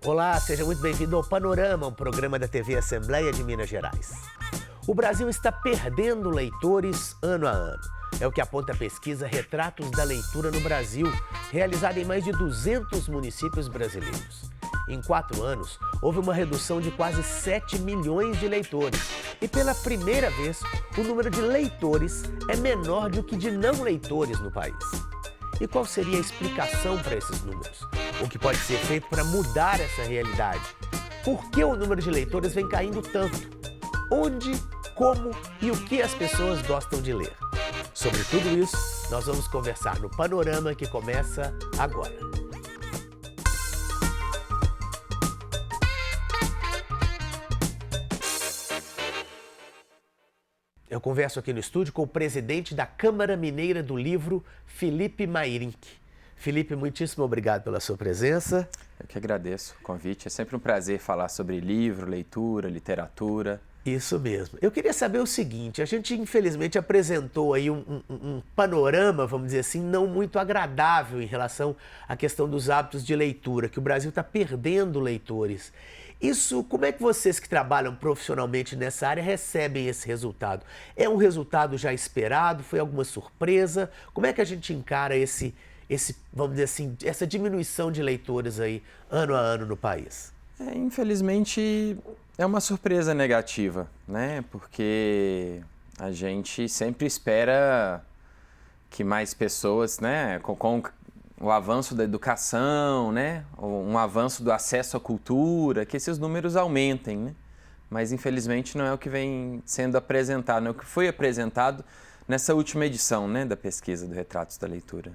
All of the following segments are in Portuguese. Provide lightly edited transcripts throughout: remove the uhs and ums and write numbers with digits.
Olá, seja muito bem-vindo ao Panorama, um programa da TV Assembleia de Minas Gerais. O Brasil está perdendo leitores ano a ano. É o que aponta a pesquisa Retratos da Leitura no Brasil, realizada em mais de 200 municípios brasileiros. Em 4 anos, houve uma redução de quase 7 milhões de leitores. E pela primeira vez, o número de leitores é menor do que de não leitores no país. E qual seria a explicação para esses números? O que pode ser feito para mudar essa realidade? Por que o número de leitores vem caindo tanto? Onde, como e o que as pessoas gostam de ler? Sobre tudo isso, nós vamos conversar no Panorama que começa agora. Eu converso aqui no estúdio com o presidente da Câmara Mineira do Livro, Felipe Mayrink. Felipe, muitíssimo obrigado pela sua presença. Eu que agradeço o convite. É sempre um prazer falar sobre livro, leitura, literatura. Isso mesmo. Eu queria saber o seguinte, a gente infelizmente apresentou aí um panorama, vamos dizer assim, não muito agradável em relação à questão dos hábitos de leitura, que o Brasil está perdendo leitores. Isso, como é que vocês que trabalham profissionalmente nessa área recebem esse resultado? É um resultado já esperado? Foi alguma surpresa? Como é que a gente encara vamos dizer assim, essa diminuição de leitores aí ano a ano no país? Infelizmente é uma surpresa negativa, né? Porque a gente sempre espera que mais pessoas, né, com o avanço da educação, né, um avanço do acesso à cultura, que esses números aumentem, né? Mas infelizmente não é o que vem sendo apresentado, não é o que foi apresentado nessa última edição, né, da pesquisa do Retratos da Leitura.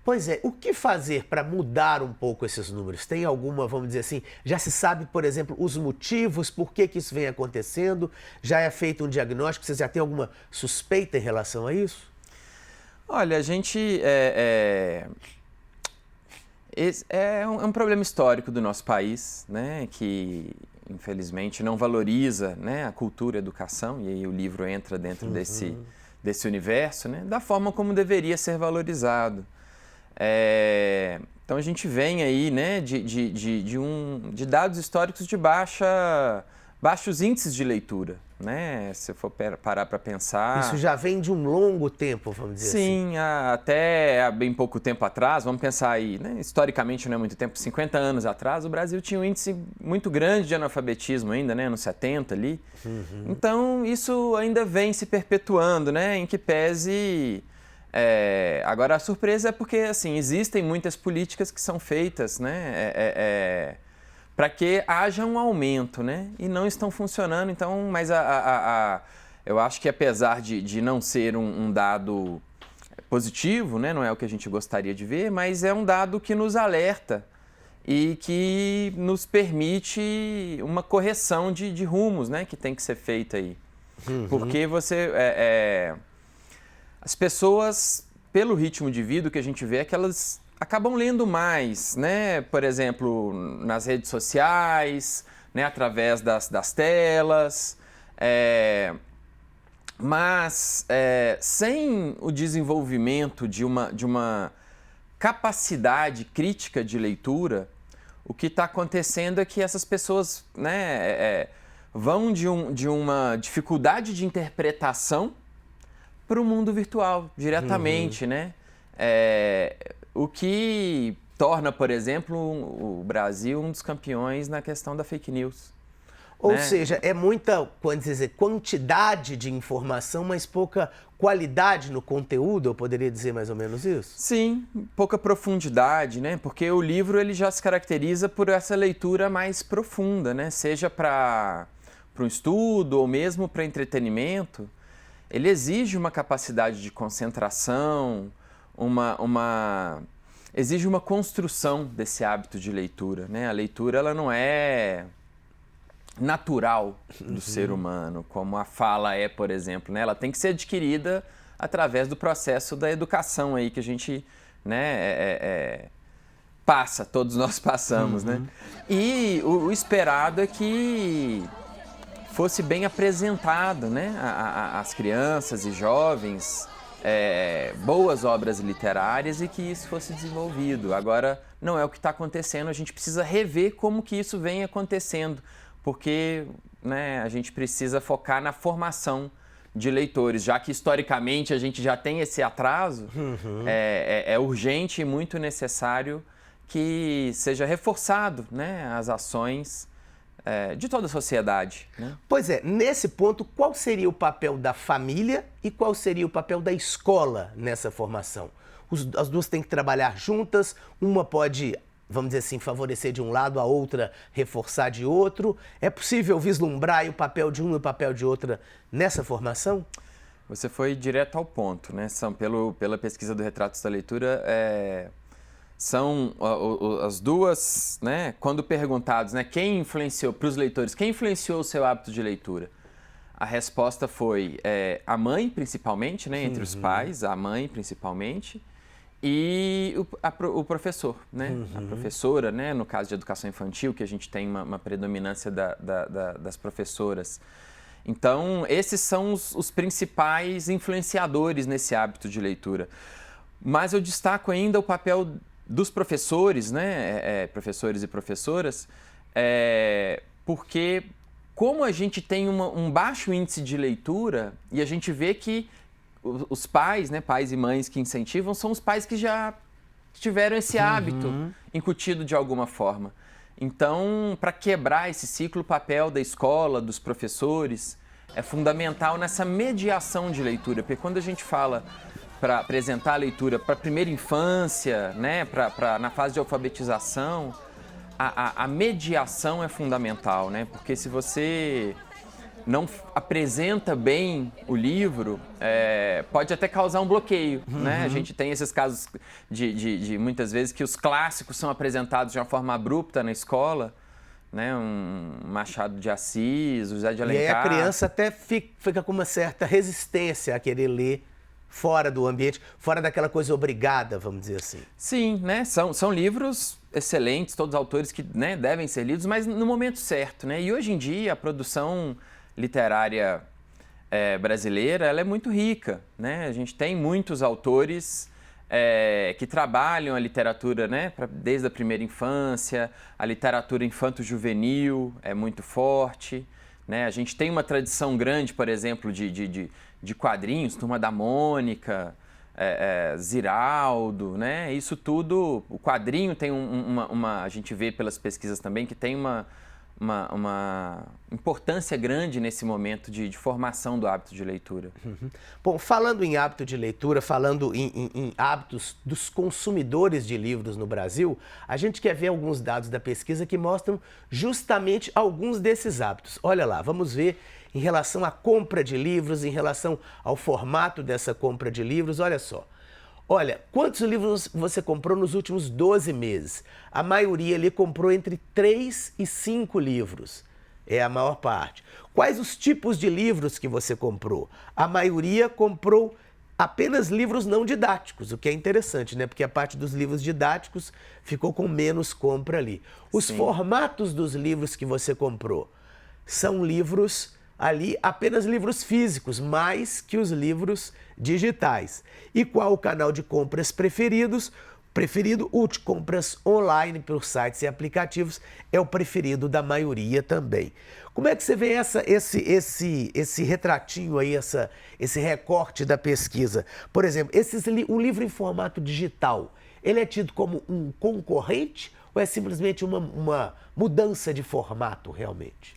Pois é, o que fazer para mudar um pouco esses números? Tem alguma, vamos dizer assim, já se sabe, por exemplo, os motivos, por que isso vem acontecendo? Já é feito um diagnóstico? Você já tem alguma suspeita em relação a isso? Olha, a gente é um problema histórico do nosso país, né, que infelizmente não valoriza, né, a cultura e a educação, e aí o livro entra dentro desse universo, né, da forma como deveria ser valorizado. Então a gente vem aí, né, de dados históricos de baixos índices de leitura, né? Se eu for parar para pensar... Isso já vem de um longo tempo, vamos dizer assim. Sim, até há bem pouco tempo atrás, vamos pensar aí, né? Historicamente não é muito tempo, 50 anos atrás, o Brasil tinha um índice muito grande de analfabetismo ainda, né? Nos 70 ali. Então isso ainda vem se perpetuando, né? Em que pese... Agora a surpresa é porque assim, existem muitas políticas que são feitas, né, para que haja um aumento, né, e não estão funcionando. Então, mas eu acho que apesar de não ser um dado positivo, né, não é o que a gente gostaria de ver, mas é um dado que nos alerta e que nos permite uma correção de rumos, né, que tem que ser feita aí. Porque as pessoas, pelo ritmo de vida, o que a gente vê é que elas acabam lendo mais, né? Por exemplo, nas redes sociais, né? Através das telas. Mas sem o desenvolvimento de uma capacidade crítica de leitura, o que está acontecendo é que essas pessoas, né, vão de uma dificuldade de interpretação para o mundo virtual, diretamente, né? O que torna, por exemplo, o Brasil um dos campeões na questão da fake news. Ou seja, é muita, quantidade de informação, mas pouca qualidade no conteúdo, eu poderia dizer mais ou menos isso? Sim, pouca profundidade, né? Porque o livro ele já se caracteriza por essa leitura mais profunda, né? Seja para um estudo ou mesmo para entretenimento. Ele exige uma capacidade de concentração, exige uma construção desse hábito de leitura, né? A leitura ela não é natural do ser humano, como a fala é, por exemplo, né? Ela tem que ser adquirida através do processo da educação aí que a gente, né, passa, todos nós passamos, né? E o esperado é que fosse bem apresentado, né, às crianças e jovens boas obras literárias e que isso fosse desenvolvido. Agora, não é o que está acontecendo, a gente precisa rever como que isso vem acontecendo, porque, né, a gente precisa focar na formação de leitores, já que historicamente a gente já tem esse atraso, é urgente e muito necessário que seja reforçado, né, as ações de toda a sociedade, né? Pois é, nesse ponto, qual seria o papel da família e qual seria o papel da escola nessa formação? As duas têm que trabalhar juntas, uma pode, vamos dizer assim, favorecer de um lado, a outra reforçar de outro. É possível vislumbrar o papel de uma e o papel de outra nessa formação? Você foi direto ao ponto, né? Pela pesquisa do Retratos da Leitura, são as duas, né? Quando perguntados, né, quem influenciou, para os leitores, quem influenciou o seu hábito de leitura? A resposta foi a mãe, principalmente, né? Entre os pais, a mãe, principalmente, e o professor, né? A professora, né? No caso de educação infantil, que a gente tem uma predominância das professoras. Então, esses são os principais influenciadores nesse hábito de leitura. Mas eu destaco ainda o papel dos professores, né? Professores e professoras, porque como a gente tem um baixo índice de leitura e a gente vê que os pais, né, pais e mães que incentivam, são os pais que já tiveram esse hábito incutido de alguma forma. Então, para quebrar esse ciclo, o papel da escola, dos professores, é fundamental nessa mediação de leitura, porque quando a gente fala para apresentar a leitura para a primeira infância, né, na fase de alfabetização, a mediação é fundamental, né? Porque se você não apresenta bem o livro, pode até causar um bloqueio, né? A gente tem esses casos de muitas vezes que os clássicos são apresentados de uma forma abrupta na escola, né? Um Machado de Assis, o José de Alencar. E aí a criança até fica com uma certa resistência a querer ler fora do ambiente, fora daquela coisa obrigada, vamos dizer assim. Sim, né? São livros excelentes, todos os autores que, né, devem ser lidos, mas no momento certo, né? E hoje em dia a produção literária brasileira, ela é muito rica, né? A gente tem muitos autores que trabalham a literatura, né, desde a primeira infância, a literatura infanto-juvenil é muito forte, né? A gente tem uma tradição grande, por exemplo, de quadrinhos, Turma da Mônica, Ziraldo, né? Isso tudo, o quadrinho tem a gente vê pelas pesquisas também que tem uma importância grande nesse momento de formação do hábito de leitura. Bom, falando em hábito de leitura, falando em hábitos dos consumidores de livros no Brasil, a gente quer ver alguns dados da pesquisa que mostram justamente alguns desses hábitos. Olha lá, vamos ver em relação à compra de livros, em relação ao formato dessa compra de livros, olha só. Olha, quantos livros você comprou nos últimos 12 meses? A maioria ali comprou entre 3 e 5 livros. É a maior parte. Quais os tipos de livros que você comprou? A maioria comprou apenas livros não didáticos, o que é interessante, né? Porque a parte dos livros didáticos ficou com menos compra ali. Os formatos dos livros que você comprou são livros ali, apenas livros físicos, mais que os livros digitais. E qual o canal de compras preferido? O de compras online por sites e aplicativos é o preferido da maioria também. Como é que você vê esse retratinho aí, esse recorte da pesquisa? Por exemplo, o livro em formato digital, ele é tido como um concorrente ou é simplesmente uma mudança de formato realmente?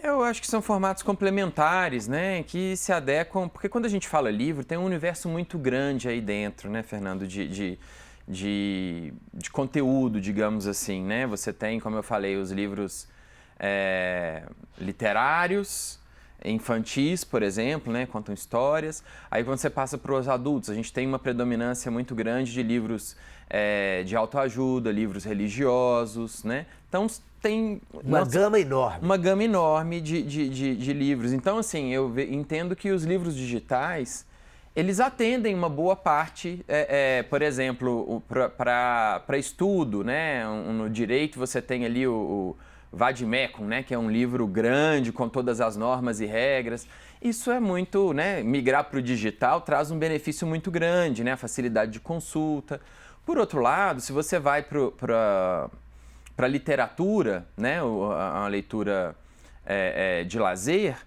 Eu acho que são formatos complementares, né, que se adequam, porque quando a gente fala livro, tem um universo muito grande aí dentro, né, Fernando, de conteúdo, digamos assim, né? Você tem, como eu falei, os livros literários, infantis, por exemplo, né, contam histórias. Aí quando você passa para os adultos, a gente tem uma predominância muito grande de livros de autoajuda, livros religiosos, né? Então tem uma gama enorme. Uma gama enorme de livros. Então, assim, eu entendo que os livros digitais, eles atendem uma boa parte, por exemplo, para estudo, né? No direito você tem ali o Vade-Mecum, né, que é um livro grande com todas as normas e regras. Isso é muito, né, migrar para o digital traz um benefício muito grande, né, a facilidade de consulta. Por outro lado, se você vai para a literatura, né, a leitura de lazer,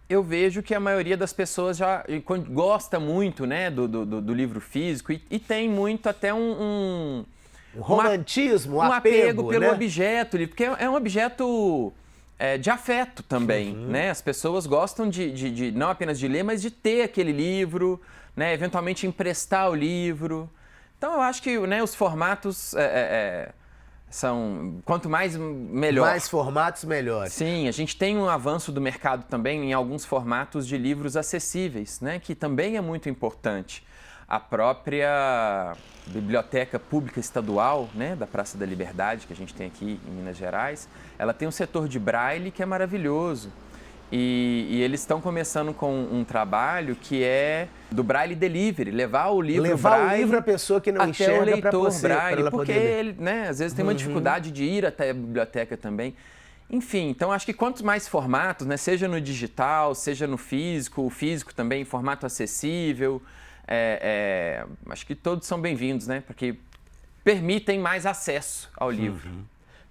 eu vejo que a maioria das pessoas já gosta muito, né, do livro físico e tem muito até um romantismo, um apego pelo né? objeto, porque é um objeto de afeto também, né? As pessoas gostam de não apenas de ler, mas de ter aquele livro, né, eventualmente emprestar o livro. Então eu acho que, né, os formatos são, quanto mais, melhor. Mais formatos, melhor. Sim, a gente tem um avanço do mercado também em alguns formatos de livros acessíveis, né, que também é muito importante. A própria Biblioteca Pública Estadual, né, da Praça da Liberdade, que a gente tem aqui em Minas Gerais, ela tem um setor de braille que é maravilhoso. E eles estão começando com um trabalho que é do Braille Delivery, levar o livro Braille à pessoa que não até enxerga o leitor pra Braille, porque poder ler. ele, né, às vezes tem uma dificuldade de ir até a biblioteca também. Enfim, então acho que quantos mais formatos, né, seja no digital, seja no físico, o físico também em formato acessível, acho que todos são bem-vindos, né, porque permitem mais acesso ao livro.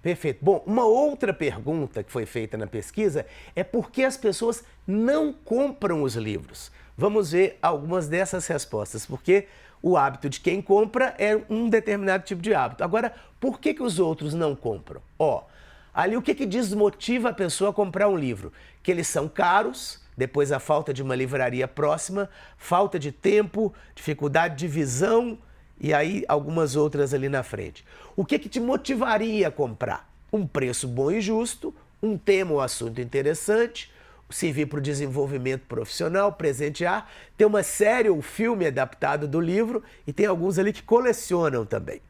Perfeito. Bom, uma outra pergunta que foi feita na pesquisa é por que as pessoas não compram os livros? Vamos ver algumas dessas respostas, porque o hábito de quem compra é um determinado tipo de hábito. Agora, por que os outros não compram? Ali o que desmotiva a pessoa a comprar um livro? Que eles são caros, depois a falta de uma livraria próxima, falta de tempo, dificuldade de visão, e aí algumas outras ali na frente. O que te motivaria a comprar? Um preço bom e justo, um tema ou assunto interessante, servir para o desenvolvimento profissional, presentear, ter uma série ou filme adaptado do livro e tem alguns ali que colecionam também.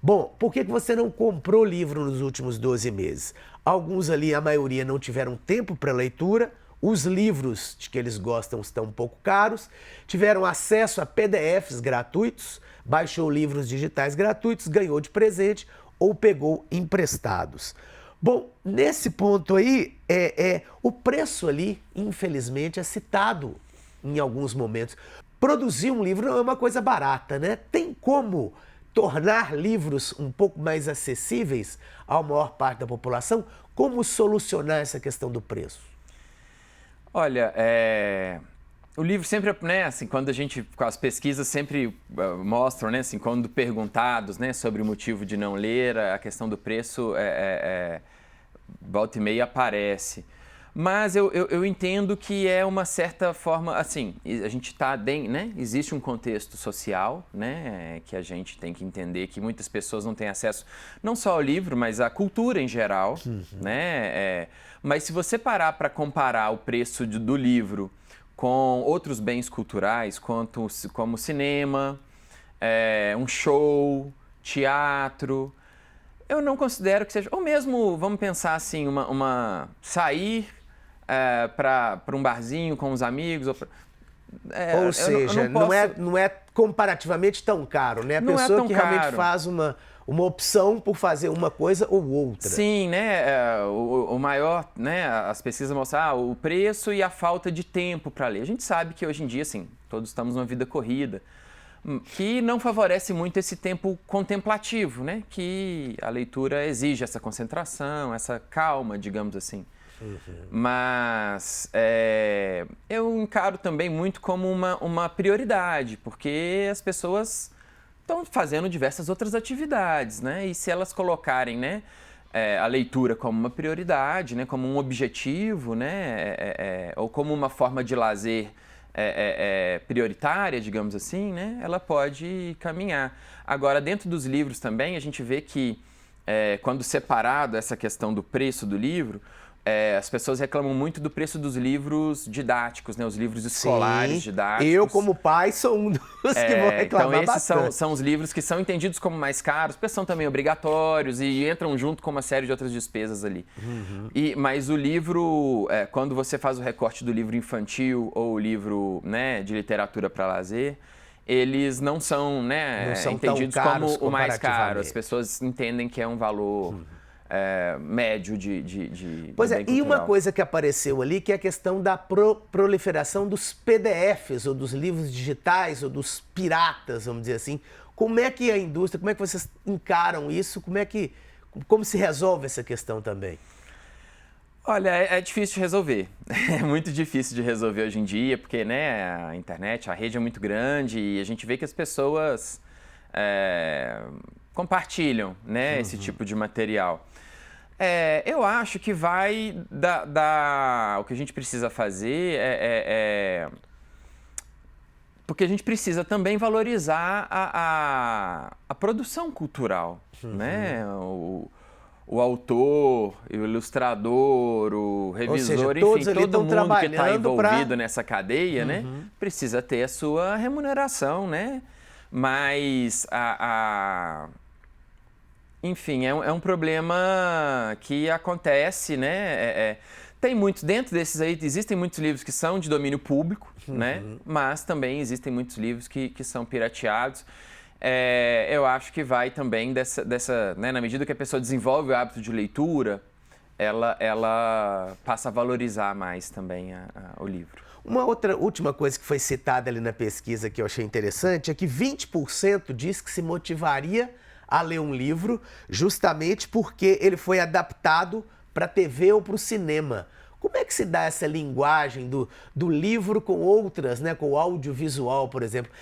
Bom, por que você não comprou livro nos últimos 12 meses? Alguns ali, a maioria, não tiveram tempo para leitura, os livros de que eles gostam estão um pouco caros, tiveram acesso a PDFs gratuitos, baixou livros digitais gratuitos, ganhou de presente ou pegou emprestados. Bom, nesse ponto aí, o preço ali, infelizmente, é citado em alguns momentos. Produzir um livro não é uma coisa barata, né? Tem como tornar livros um pouco mais acessíveis à maior parte da população? Como solucionar essa questão do preço? Olha, o livro sempre, né, assim, quando a gente, as pesquisas sempre mostram, né, assim, quando perguntados, né, sobre o motivo de não ler, a questão do preço volta e meia aparece. Mas eu entendo que é uma certa forma, assim, a gente está bem, né, existe um contexto social, né, que a gente tem que entender que muitas pessoas não têm acesso não só ao livro, mas à cultura em geral, né, mas se você parar para comparar o preço do livro com outros bens culturais, como cinema, um show, teatro, eu não considero que seja... Ou mesmo, vamos pensar assim, sair para um barzinho com os amigos... Ou seja, não é comparativamente tão caro, né? A não pessoa é tão que caro. realmente faz uma opção por fazer uma coisa ou outra. Sim, né? O maior, né? As pesquisas mostram o preço e a falta de tempo para ler. A gente sabe que hoje em dia, assim, todos estamos numa vida corrida, que não favorece muito esse tempo contemplativo, né? Que a leitura exige essa concentração, essa calma, digamos assim. Mas eu encaro também muito como uma prioridade, porque as pessoas estão fazendo diversas outras atividades, né? E se elas colocarem, né, a leitura como uma prioridade, né, como um objetivo, né, ou como uma forma de lazer prioritária, digamos assim, né, ela pode caminhar. Agora, dentro dos livros também, a gente vê que, quando separado essa questão do preço do livro, as pessoas reclamam muito do preço dos livros didáticos, né? Os livros escolares didáticos. Eu, como pai, sou um dos que vou reclamar então, esses bastante. são os livros que são entendidos como mais caros, porque são também obrigatórios e entram junto com uma série de outras despesas ali. Mas o livro, quando você faz o recorte do livro infantil ou o livro, né, de literatura para lazer, eles não são, né, não são entendidos tão caros como o mais caro. comparativamente. As pessoas entendem que é um valor médio Pois de é, bem e uma cultural. coisa que apareceu ali, que é a questão da proliferação dos PDFs, ou dos livros digitais, ou dos piratas, vamos dizer assim. Como é que a indústria, como é que vocês encaram isso? Como se resolve essa questão também? Olha, é difícil de resolver. É muito difícil de resolver hoje em dia, porque, né, a internet, a rede é muito grande e a gente vê que as pessoas compartilham, né, esse tipo de material. Eu acho que vai o que a gente precisa fazer porque a gente precisa também valorizar a produção cultural, né? O autor, o ilustrador, o revisor, todos enfim, ali todo estão mundo que está trabalhando envolvido nessa cadeia, né? Precisa ter a sua remuneração, né? Mas enfim, é um problema que acontece, né? Tem muitos, dentro desses aí, existem muitos livros que são de domínio público, né? Mas também existem muitos livros que são pirateados. Eu acho que vai também né? Na medida que a pessoa desenvolve o hábito de leitura, ela passa a valorizar mais também o livro. Uma outra última coisa que foi citada ali na pesquisa que eu achei interessante é que 20% diz que se motivaria a ler um livro justamente porque ele foi adaptado para a TV ou para o cinema. Como é que se dá essa linguagem do livro com outras, né, com o audiovisual, por exemplo?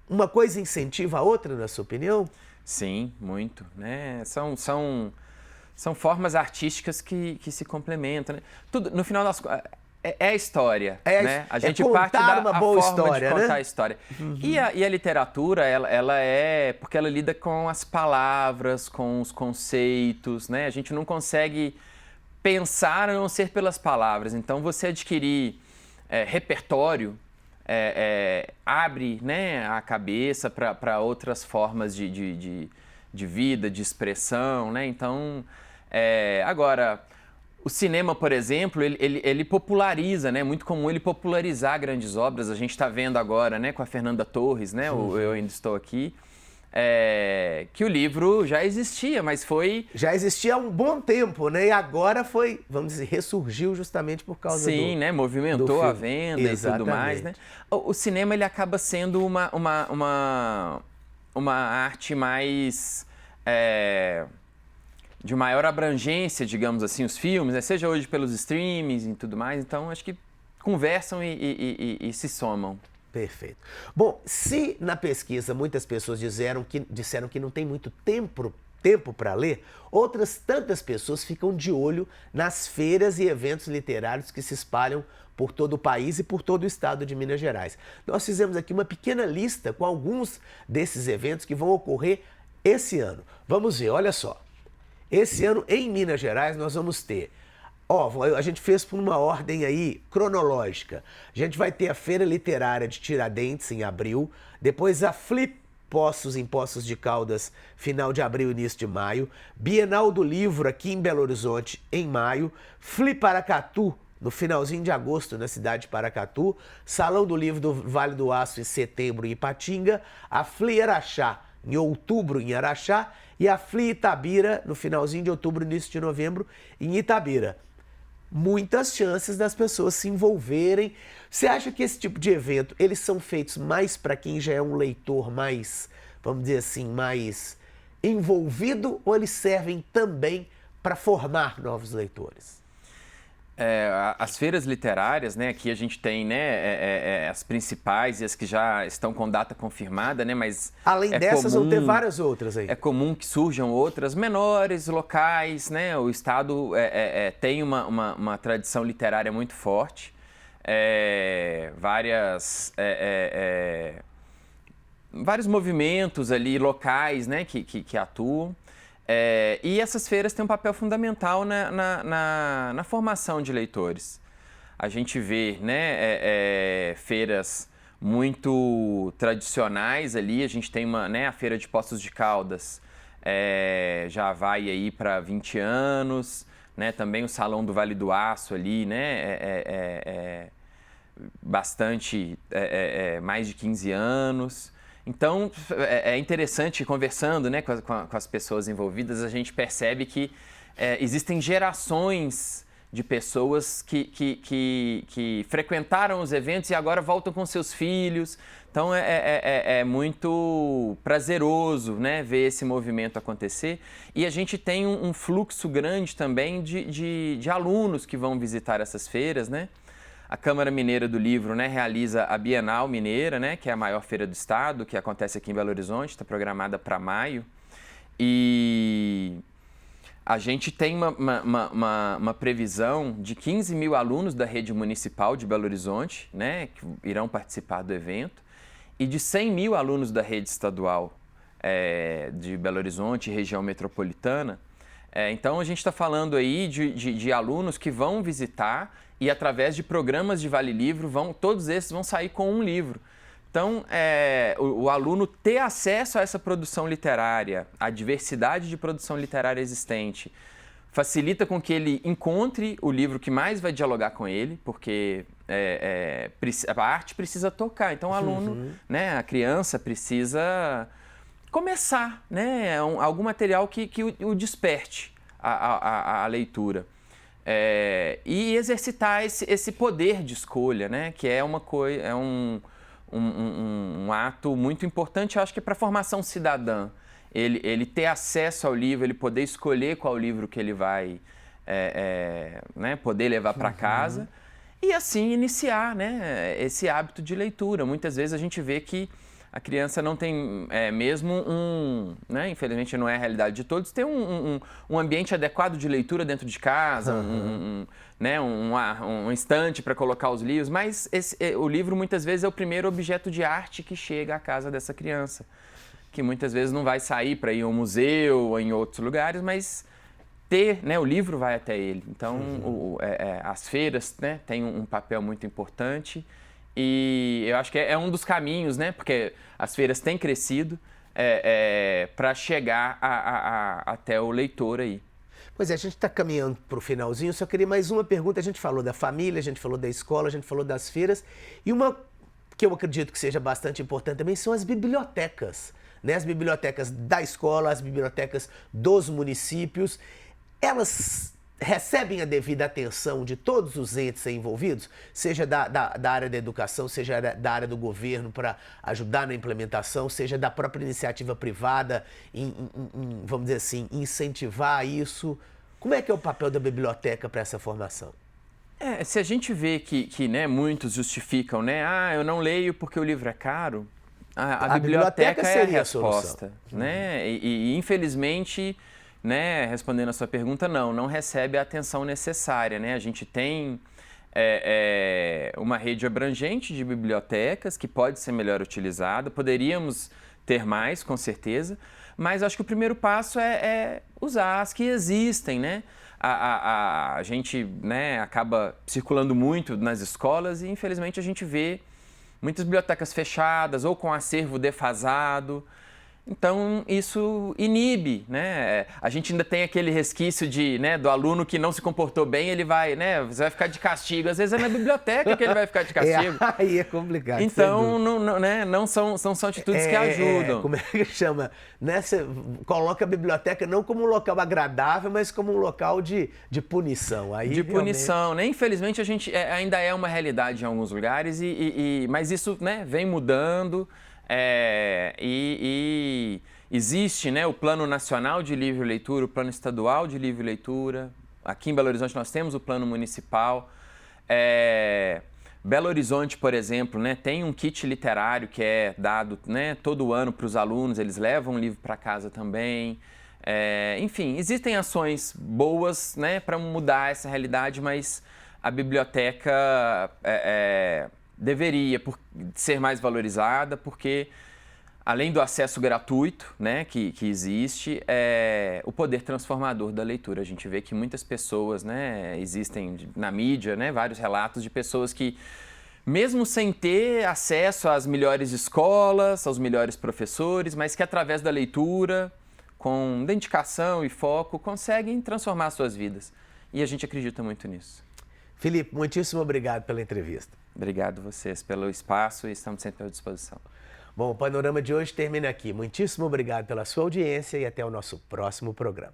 Uma coisa incentiva a outra, na sua opinião? Sim, muito, né? São formas artísticas que se complementam, né? Tudo, no final das contas, é a história, né? A gente parte da uma boa forma história, de contar né? a história. E a literatura, porque ela lida com as palavras, com os conceitos, né? A gente não consegue pensar a não ser pelas palavras. Então, você adquirir repertório abre, né, a cabeça para outras formas de vida, de expressão, né? Então, agora, o cinema, por exemplo, ele populariza, né? É muito comum ele popularizar grandes obras. A gente está vendo agora, né, com a Fernanda Torres, né? Eu Ainda Estou Aqui. Que o livro já existia, mas Já existia há um bom tempo, né? E agora vamos dizer, ressurgiu justamente por causa Sim, né? Movimentou a venda Exatamente. E tudo mais, né? O cinema, ele acaba sendo uma arte mais... de maior abrangência, digamos assim, os filmes, né? Seja hoje pelos streamings e tudo mais. Então, acho que conversam e se somam. Perfeito. Bom, se na pesquisa muitas pessoas disseram que não tem muito tempo para ler, outras tantas pessoas ficam de olho nas feiras e eventos literários que se espalham por todo o país e por todo o estado de Minas Gerais. Nós fizemos aqui uma pequena lista com alguns desses eventos que vão ocorrer esse ano. Vamos ver, olha só. Esse ano em Minas Gerais nós vamos ter... a gente fez por uma ordem aí cronológica. A gente vai ter a Feira Literária de Tiradentes em abril, depois a Flip em Poços de Caldas, final de abril, início de maio, Bienal do Livro aqui em Belo Horizonte em maio, Flip Paracatu no finalzinho de agosto na cidade de Paracatu, Salão do Livro do Vale do Aço em setembro em Ipatinga, a Fli Araxá em outubro em Araxá e a Fli Itabira no finalzinho de outubro, início de novembro em Itabira. Muitas chances das pessoas se envolverem. Você acha que esse tipo de evento, eles são feitos mais para quem já é um leitor mais, vamos dizer assim, mais envolvido, ou eles servem também para formar novos leitores? As feiras literárias, né, aqui a gente tem, né, as principais e as que já estão com data confirmada, né, mas além dessas vão ter várias outras aí. É comum que surjam outras menores, locais, né, o estado tem uma tradição literária muito forte, vários movimentos ali locais, né, que atuam. E essas feiras têm um papel fundamental na formação de leitores. A gente vê, né, feiras muito tradicionais ali, a gente tem a Feira de Poços de Caldas, já vai aí para 20 anos, né, também o Salão do Vale do Aço ali, né, bastante, mais de 15 anos. Então, é interessante, conversando, né, com as pessoas envolvidas, a gente percebe que existem gerações de pessoas que frequentaram os eventos e agora voltam com seus filhos. Então, é muito prazeroso, né, ver esse movimento acontecer. E a gente tem um fluxo grande também de alunos que vão visitar essas feiras, né? A Câmara Mineira do Livro, né, realiza a Bienal Mineira, né, que é a maior feira do estado, que acontece aqui em Belo Horizonte, está programada para maio. E a gente tem uma previsão de 15 mil alunos da rede municipal de Belo Horizonte, né, que irão participar do evento, e de 100 mil alunos da rede estadual de Belo Horizonte, região metropolitana. Então, a gente está falando aí de alunos que vão visitar e, através de programas de Vale Livro, todos esses vão sair com um livro. Então, o aluno ter acesso a essa produção literária, a diversidade de produção literária existente, facilita com que ele encontre o livro que mais vai dialogar com ele, porque a arte precisa tocar. Então, o aluno, né, a criança precisa começar, né, algum material que o desperte a leitura. E exercitar esse poder de escolha, né, que é um ato muito importante, eu acho que para a formação cidadã. Ele ter acesso ao livro, ele poder escolher qual livro que ele vai né, poder levar para casa e assim iniciar, né, esse hábito de leitura. Muitas vezes a gente vê que a criança não tem mesmo né, infelizmente não é a realidade de todos, ter um ambiente adequado de leitura dentro de casa, né, um estante para colocar os livros, mas o livro muitas vezes é o primeiro objeto de arte que chega à casa dessa criança, que muitas vezes não vai sair para ir a um museu ou em outros lugares, mas né, o livro vai até ele. Então, as feiras, né, têm um papel muito importante. E eu acho que é um dos caminhos, né? Porque as feiras têm crescido para chegar até o leitor aí. Pois é, a gente está caminhando para o finalzinho, só queria mais uma pergunta. A gente falou da família, a gente falou da escola, a gente falou das feiras. E uma que eu acredito que seja bastante importante também são as bibliotecas, né? As bibliotecas da escola, as bibliotecas dos municípios. Elas recebem a devida atenção de todos os entes envolvidos, seja da área da educação, seja da área do governo para ajudar na implementação, seja da própria iniciativa privada vamos dizer assim, incentivar isso. Como é que é o papel da biblioteca para essa formação? Se a gente vê que né, muitos justificam, né? Eu não leio porque o livro é caro, a biblioteca é a resposta, né? E infelizmente, né, respondendo a sua pergunta, não recebe a atenção necessária, né? A gente tem uma rede abrangente de bibliotecas que pode ser melhor utilizada, poderíamos ter mais, com certeza, mas acho que o primeiro passo é usar as que existem, né? A gente, né, acaba circulando muito nas escolas e, infelizmente, a gente vê muitas bibliotecas fechadas ou com acervo defasado. Então, isso inibe, né? A gente ainda tem aquele resquício né, do aluno que não se comportou bem, ele vai, né? Você vai ficar de castigo. Às vezes é na biblioteca que ele vai ficar de castigo. Aí é complicado. Então, não são atitudes que ajudam. Como é que chama? Né? Você coloca a biblioteca não como um local agradável, mas como um local de punição. Aí, de punição, né? Infelizmente, a gente ainda é uma realidade em alguns lugares, mas isso, né, vem mudando. Existe, né, o Plano Nacional de Livre Leitura, o Plano Estadual de Livre Leitura. Aqui em Belo Horizonte nós temos o Plano Municipal. Belo Horizonte, por exemplo, né, tem um kit literário que é dado, né, todo ano para os alunos, eles levam um livro para casa também. Enfim, existem ações boas, né, para mudar essa realidade, mas a biblioteca deveria ser mais valorizada, porque além do acesso gratuito, né, que existe, o poder transformador da leitura. A gente vê que muitas pessoas, né, existem na mídia, né, vários relatos de pessoas que, mesmo sem ter acesso às melhores escolas, aos melhores professores, mas que através da leitura, com dedicação e foco, conseguem transformar suas vidas. E a gente acredita muito nisso. Felipe, muitíssimo obrigado pela entrevista. Obrigado vocês pelo espaço e estamos sempre à disposição. Bom, o Panorama de hoje termina aqui. Muitíssimo obrigado pela sua audiência e até o nosso próximo programa.